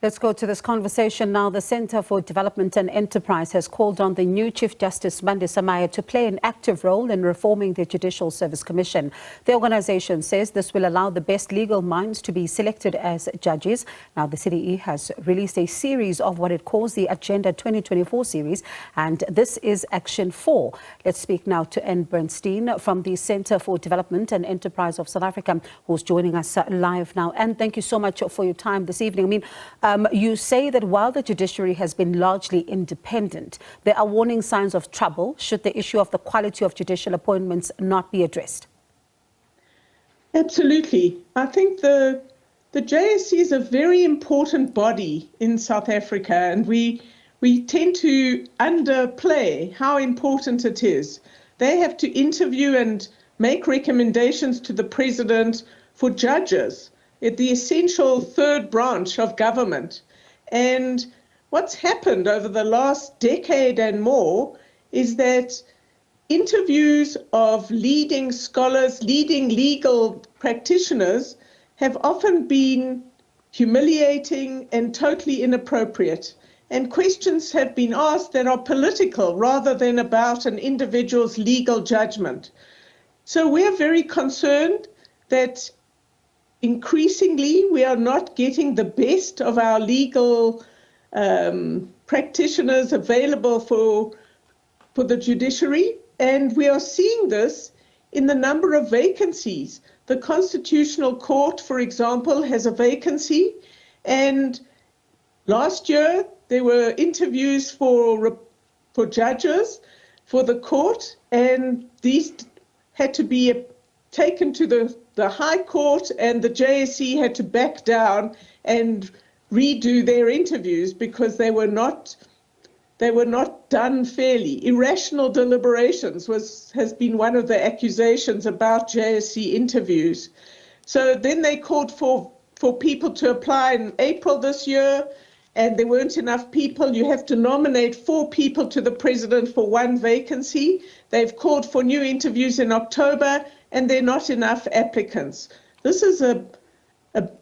Let's go to this conversation now. The Centre for Development and Enterprise has called on the new Chief Justice Mandisa Maya to play an active role in reforming the Judicial Service Commission. The organisation says this will allow the best legal minds to be selected as judges. Now, the CDE has released a series of what it calls the Agenda 2024 series, and this is Action 4. Let's speak now to Bernstein from the Centre for Development and Enterprise of South Africa, who's joining us live now. And thank you so much for your time this evening. You say that while the judiciary has been largely independent, there are warning signs of trouble should the issue of the quality of judicial appointments not be addressed. Absolutely. I think the JSC is a very important body in South Africa, and we tend to underplay how important it is. They have to interview and make recommendations to the president for judges, the essential third branch of government. And what's happened over the last decade and more is that interviews of leading scholars, leading legal practitioners have often been humiliating and totally inappropriate. And questions have been asked that are political rather than about an individual's legal judgment. So we're very concerned that increasingly we are not getting the best of our legal practitioners available for the judiciary. And we are seeing this in the number of vacancies. The Constitutional Court, for example, has a vacancy. And last year, there were interviews for judges for the court, and these had to be taken to the High Court, and the JSC had to back down and redo their interviews because they were not done fairly. Irrational deliberations has been one of the accusations about JSC interviews. So then they called for people to apply in April this year, and there weren't enough people. You have to nominate 4 people to the president for 1 vacancy. They've called for new interviews in October, and there are not enough applicants. This is a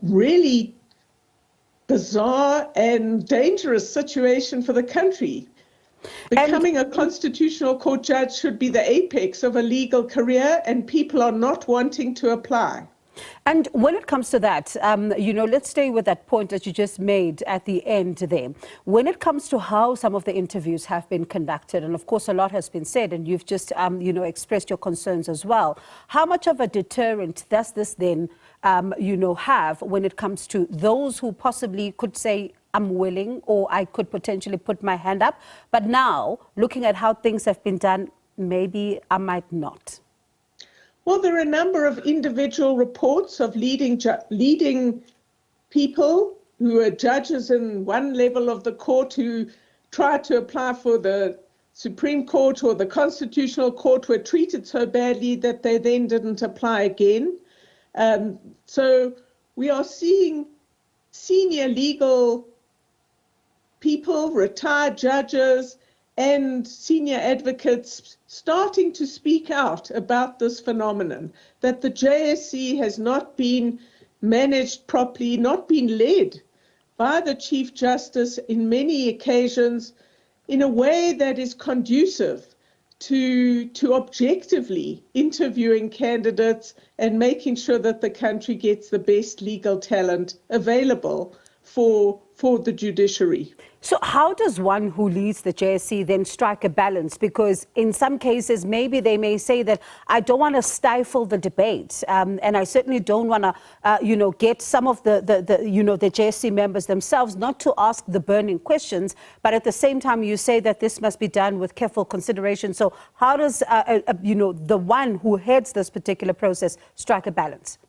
really bizarre and dangerous situation for the country. Becoming a constitutional court judge should be the apex of a legal career, and people are not wanting to apply. And when it comes to that, let's stay with that point that you just made at the end there. When it comes to how some of the interviews have been conducted, and of course a lot has been said, and you've just, expressed your concerns as well. How much of a deterrent does this then, have when it comes to those who possibly could say, I'm willing, or I could potentially put my hand up, but now looking at how things have been done, maybe I might not? Well, there are a number of individual reports of leading people who are judges in one level of the court who tried to apply for the Supreme Court or the Constitutional Court, were treated so badly that they then didn't apply again. So we are seeing senior legal people, retired judges, and senior advocates starting to speak out about this phenomenon, that the JSC has not been managed properly, not been led by the Chief Justice in many occasions in a way that is conducive to objectively interviewing candidates and making sure that the country gets the best legal talent available for the judiciary. So how does one who leads the JSC then strike a balance? Because in some cases, maybe they may say that I don't want to stifle the debate, and I certainly don't want to, get some of the JSC members themselves not to ask the burning questions. But at the same time, you say that this must be done with careful consideration. So how does, the one who heads this particular process strike a balance?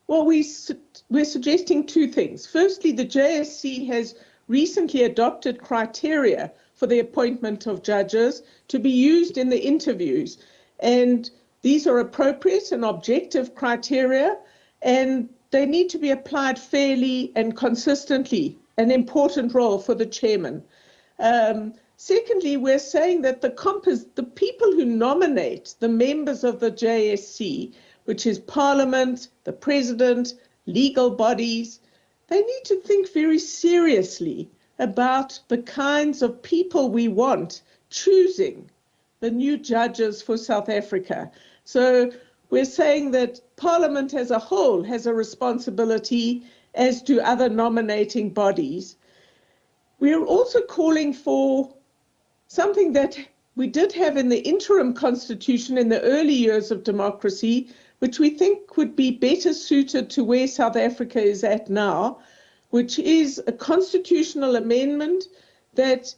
Well, we're suggesting 2 things. Firstly, the JSC has recently adopted criteria for the appointment of judges to be used in the interviews. And these are appropriate and objective criteria, and they need to be applied fairly and consistently, an important role for the chairman. Secondly, we're saying that the people who nominate the members of the JSC, which is Parliament, the President, legal bodies, they need to think very seriously about the kinds of people we want choosing the new judges for South Africa. So we're saying that Parliament as a whole has a responsibility, as do other nominating bodies. We're also calling for something that we did have in the interim constitution in the early years of democracy, which we think would be better suited to where South Africa is at now, which is a constitutional amendment that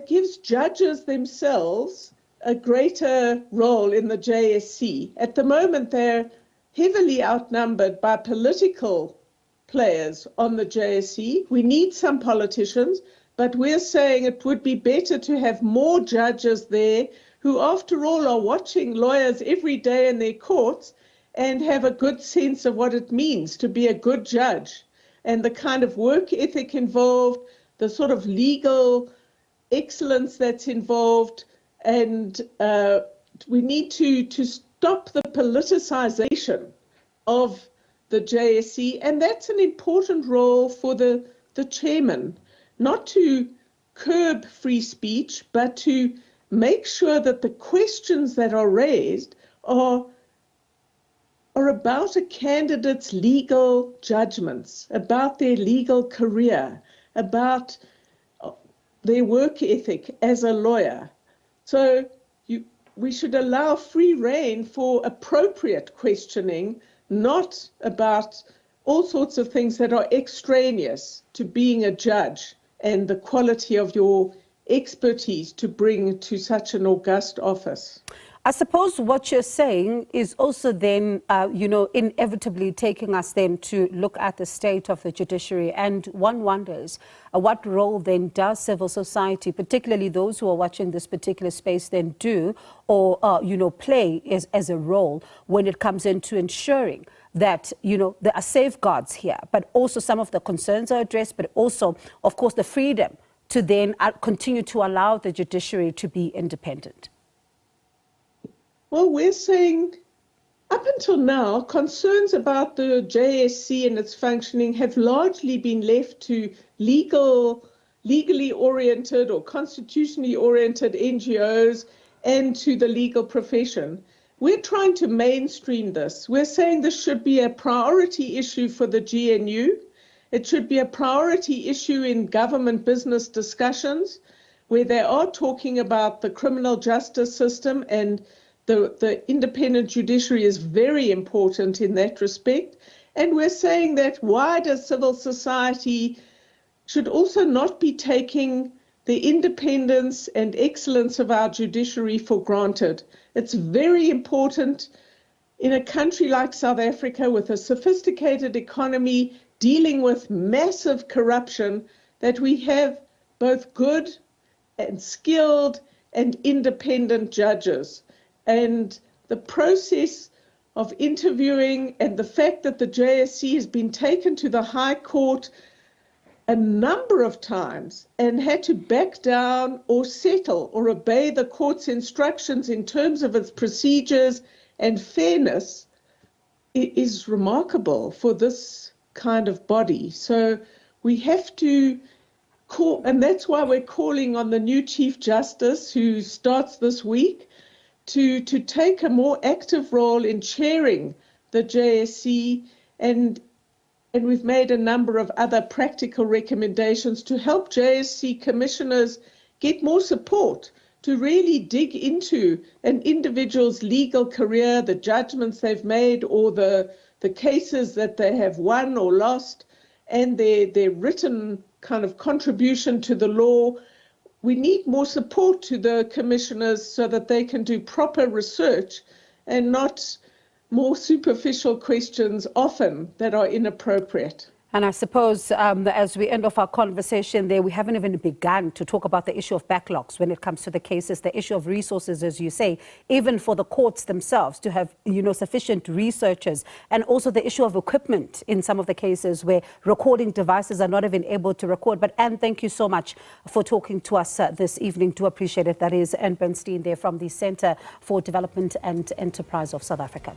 gives judges themselves a greater role in the JSC. At the moment, they're heavily outnumbered by political players on the JSC. We need some politicians, but we're saying it would be better to have more judges there who, after all, are watching lawyers every day in their courts and have a good sense of what it means to be a good judge and the kind of work ethic involved, the sort of legal excellence that's involved. And we need to stop the politicization of the JSC. And that's an important role for the chairman, not to curb free speech, but to make sure that the questions that are raised are about a candidate's legal judgments, about their legal career, about their work ethic as a lawyer. So we should allow free rein for appropriate questioning, not about all sorts of things that are extraneous to being a judge and the quality of your expertise to bring to such an august office. I suppose what you're saying is also then, inevitably taking us then to look at the state of the judiciary. And one wonders, what role then does civil society, particularly those who are watching this particular space, then do or, play as a role when it comes into ensuring that, there are safeguards here, but also some of the concerns are addressed, but also, of course, the freedom to then continue to allow the judiciary to be independent? Well, we're saying up until now, concerns about the JSC and its functioning have largely been left to legally oriented or constitutionally oriented NGOs and to the legal profession. We're trying to mainstream this. We're saying this should be a priority issue for the GNU. It should be a priority issue in government business discussions where they are talking about the criminal justice system, and the independent judiciary is very important in that respect. And we're saying that wider civil society should also not be taking the independence and excellence of our judiciary for granted. It's very important in a country like South Africa with a sophisticated economy dealing with massive corruption that we have both good and skilled and independent judges. And the process of interviewing and the fact that the JSC has been taken to the High Court a number of times and had to back down or settle or obey the court's instructions in terms of its procedures and fairness is remarkable for this kind of body. So we have to call, and that's why we're calling on the new Chief Justice, who starts this week, to take a more active role in chairing the JSC, and we've made a number of other practical recommendations to help JSC commissioners get more support to really dig into an individual's legal career, the judgments they've made, or the cases that they have won or lost, and their written kind of contribution to the law. We need more support to the commissioners so that they can do proper research and not more superficial questions often that are inappropriate. And I suppose as we end off our conversation there, we haven't even begun to talk about the issue of backlogs when it comes to the cases, the issue of resources, as you say, even for the courts themselves to have, sufficient researchers, and also the issue of equipment in some of the cases where recording devices are not even able to record. But Anne, thank you so much for talking to us this evening. Do appreciate it. That is Anne Bernstein there from the Centre for Development and Enterprise of South Africa.